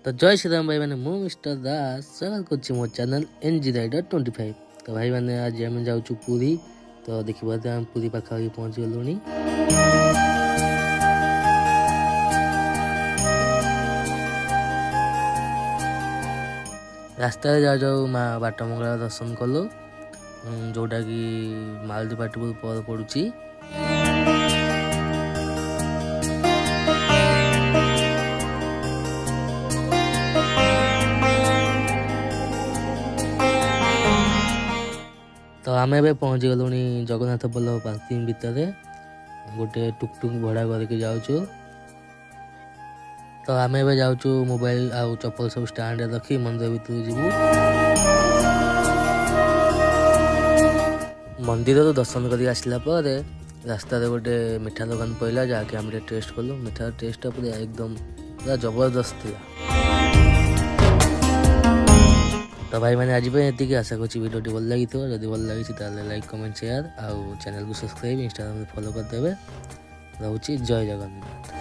तो जय श्रीराम भाई मैंने मु मिस्टर दास स्वागत कर मो चैनल एनजी राइडर 25। तो भाई मैंने आज आम जाऊँ पुरी। तो देखिए आम पुरी पाखापाखि पहुँची गलुणी। रास्तार जाऊ जाऊ माँ बाटमंगला दर्शन कलु जोटा कि मालदीपाटपुर पर पड़ुची। तो आम ए पहुँची गलु जगन्नाथ बल्लभ पार्किंग भितर गोटे टुकटुक भड़ा करके जाऊँ। तो आम ए जाऊँ मोबाइल आउ चप्पल सब स्टैंड रखी मंदिर भीतर जीवु। मंदिर तो दर्शन कर आसला पर रास्ता गोटे मिठा दुकान पड़ा जहाँकि आम टेस्ट कलु। मिठा टेस्ट पूरा एकदम पूरा जबरदस्त था। तो भाई मैंने आज ये आशा कर वीडियो भल लगी जब भल लगी लाइक कमेंट शेयर आउ चैनल को सब्सक्राइब इंस्टाग्राम फॉलो करदे। रोचे जय जगन्नाथ।